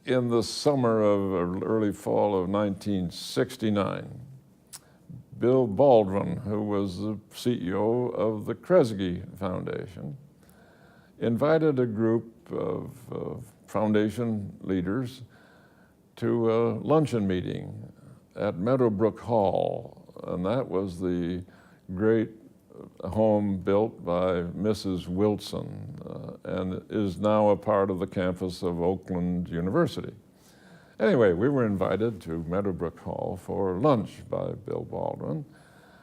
in the summer of early fall of 1969, Bill Baldwin, who was the CEO of the Kresge Foundation, invited a group of foundation leaders to a luncheon meeting at Meadowbrook Hall, and that was the great home built by Mrs. Wilson and is now a part of the campus of Oakland University. Anyway, we were invited to Meadowbrook Hall for lunch by Bill Baldwin,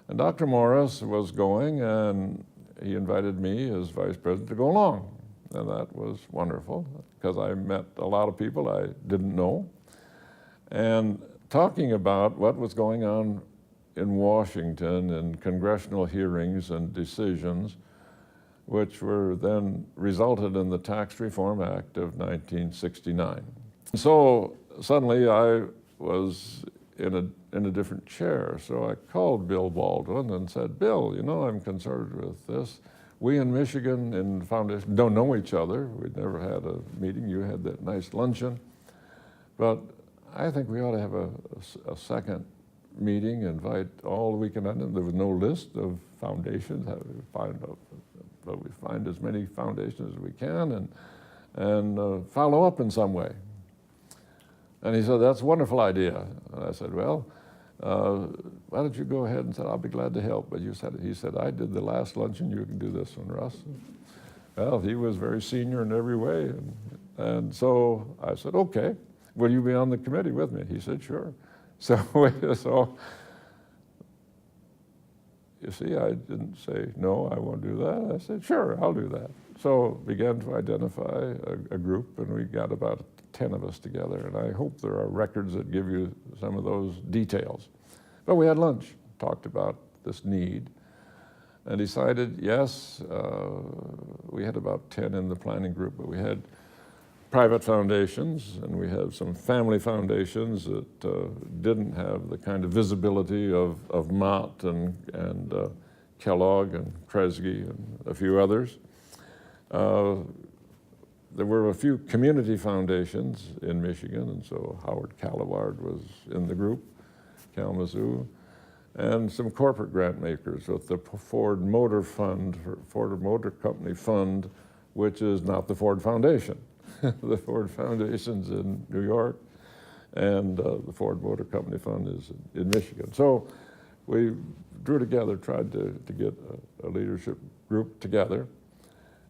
and Dr. Morris was going, and he invited me as vice president to go along. And that was wonderful because I met a lot of people I didn't know, and talking about what was going on in Washington in congressional hearings and decisions, which were then resulted in the Tax Reform Act of 1969. So suddenly I was in a different chair. So I called Bill Baldwin and said, Bill, you know, I'm concerned with this. We in Michigan in the foundation don't know each other. We'd never had a meeting. You had that nice luncheon. But I think we ought to have a second meeting, invite all we can. There was no list of foundations. We find as many foundations as we can and follow up in some way. And he said, that's a wonderful idea. And I said, well, why don't you go ahead and say, I'll be glad to help. But he said, I did the last luncheon, you can do this one, Russ. Well, he was very senior in every way. And so I said, okay, will you be on the committee with me? He said, sure. So you see, I didn't say, no, I won't do that. I said, sure, I'll do that. So began to identify a group, and we got about 10 of us together, and I hope there are records that give you some of those details. But we had lunch, talked about this need, and decided, yes, we had about 10 in the planning group, but we had private foundations, and we had some family foundations that didn't have the kind of visibility of Mott and Kellogg and Kresge and a few others. There were a few community foundations in Michigan, and so Howard Callaward was in the group, Kalamazoo, and some corporate grant makers with the Ford Motor Fund, Ford Motor Company Fund, which is not the Ford Foundation. The Ford Foundation's in New York, and the Ford Motor Company Fund is in Michigan. So we drew together, tried to get a leadership group together,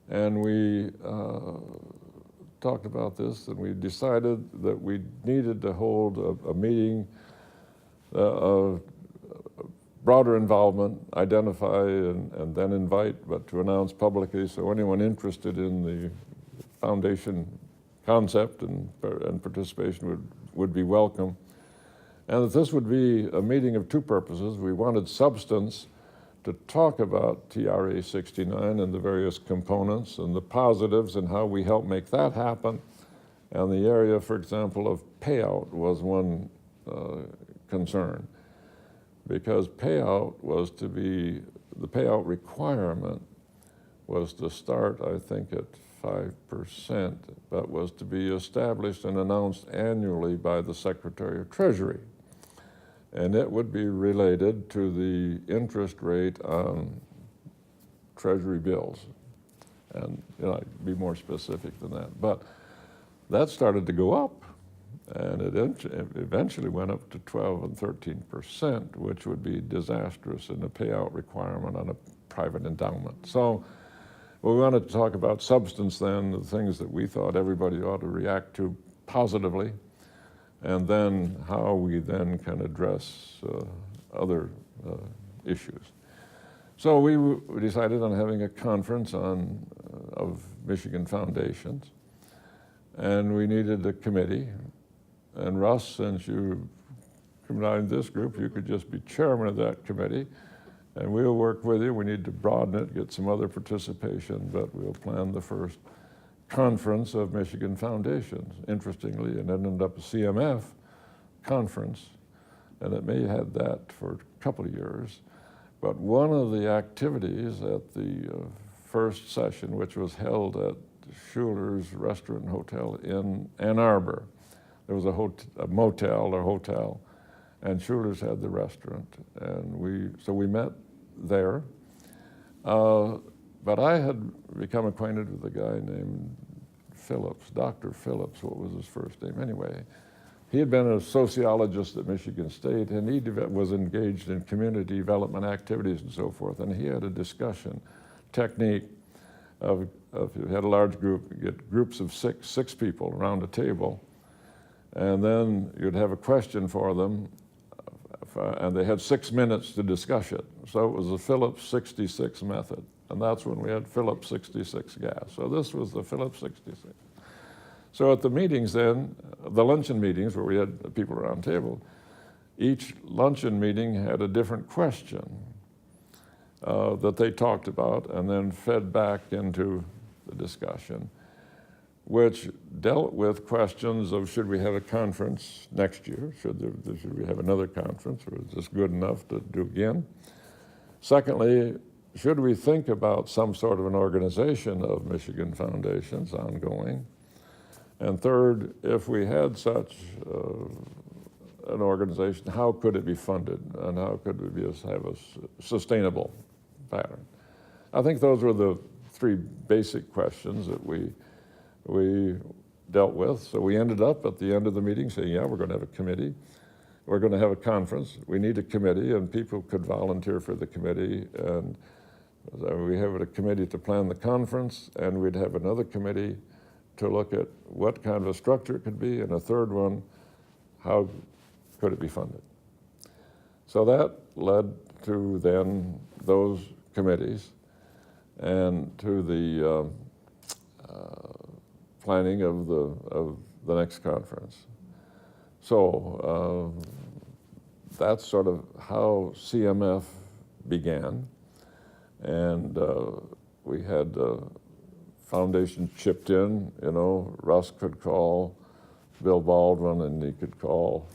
and we talked about this, and we decided that we needed to hold a meeting of broader involvement, identify and then invite, but to announce publicly so anyone interested in the foundation concept and participation would be welcome. And that this would be a meeting of two purposes. We wanted substance to talk about TRA 69 and the various components and the positives and how we help make that happen. And the area, for example, of payout was one concern, because payout was to be, the payout requirement was to start, I think, at 5%, but was to be established and announced annually by the Secretary of Treasury. And it would be related to the interest rate on Treasury bills. And I'd be more specific than that. But that started to go up, and it eventually went up to 12 and 13%, which would be disastrous in the payout requirement on a private endowment. So we wanted to talk about substance then, the things that we thought everybody ought to react to positively, and then how we then can address other issues. So we decided on having a conference of Michigan foundations, and we needed a committee. And Russ, since you combined this group, you could just be chairman of that committee, and we'll work with you. We need to broaden it, get some other participation, but we'll plan the first conference of Michigan foundations. Interestingly, it ended up a CMF conference, and it may have had that for a couple of years. But one of the activities at the first session, which was held at Schuler's Restaurant and Hotel in Ann Arbor, there was a motel or hotel, and Schuler's had the restaurant, and so we met there. But I had become acquainted with a guy named Phillips, Dr. Phillips, what was his first name anyway. He had been a sociologist at Michigan State, and he was engaged in community development activities and so forth, and he had a discussion technique of if you had a large group, you get groups of six people around a table, and then you'd have a question for them, and they had 6 minutes to discuss it. So it was the Phillips 66 method, and that's when we had Phillips 66 gas. So this was the Phillips 66. So at the meetings then, the luncheon meetings where we had people around the table, each luncheon meeting had a different question that they talked about and then fed back into the discussion, which dealt with questions of should we have a conference next year? Should we have another conference, or is this good enough to do again? Secondly, should we think about some sort of an organization of Michigan foundations ongoing? And third, if we had such an organization, how could it be funded, and how could we have a sustainable pattern? I think those were the three basic questions that we dealt with. So we ended up at the end of the meeting saying, yeah, we're going to have a committee. We're going to have a conference. We need a committee, and people could volunteer for the committee. And we have a committee to plan the conference, and we'd have another committee to look at what kind of a structure it could be, and a third one, how could it be funded? So that led to then those committees and to the planning of the next conference. So that's sort of how CMF began, and we had foundation chipped in. You know, Russ could call Bill Baldwin, and he could call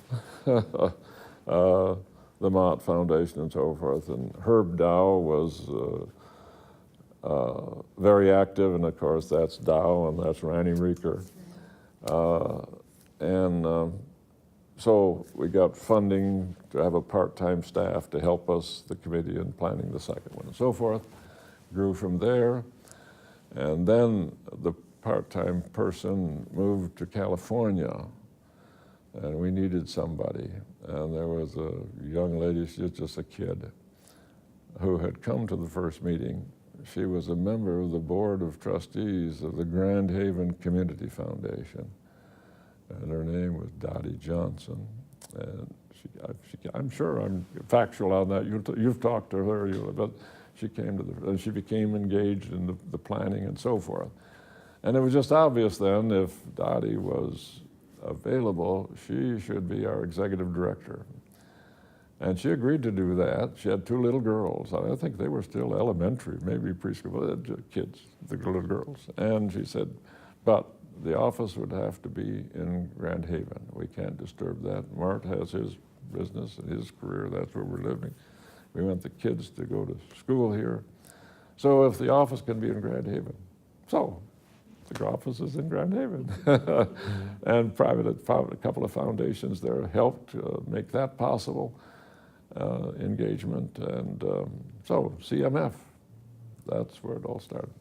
the Mott Foundation and so forth. And Herb Dow was very active, and of course that's Dow and that's Randy Reeker. So we got funding to have a part-time staff to help us, the committee, in planning the second one and so forth. Grew from there. And then the part-time person moved to California, and we needed somebody. And there was a young lady, she was just a kid, who had come to the first meeting. She was a member of the board of trustees of the Grand Haven Community Foundation, and her name was Dottie Johnson. And I'm sure I'm factual on that. You've talked to her, but she came to and she became engaged in the planning and so forth. And it was just obvious then, if Dottie was available, she should be our executive director. And she agreed to do that. She had two little girls. I think they were still elementary, maybe preschool, kids, the little girls. And she said, but the office would have to be in Grand Haven. We can't disturb that. Mart has his business and his career. That's where we're living. We want the kids to go to school here. So if the office can be in Grand Haven. So the office is in Grand Haven. And a couple of foundations there helped make that possible, engagement. And so CMF, that's where it all started.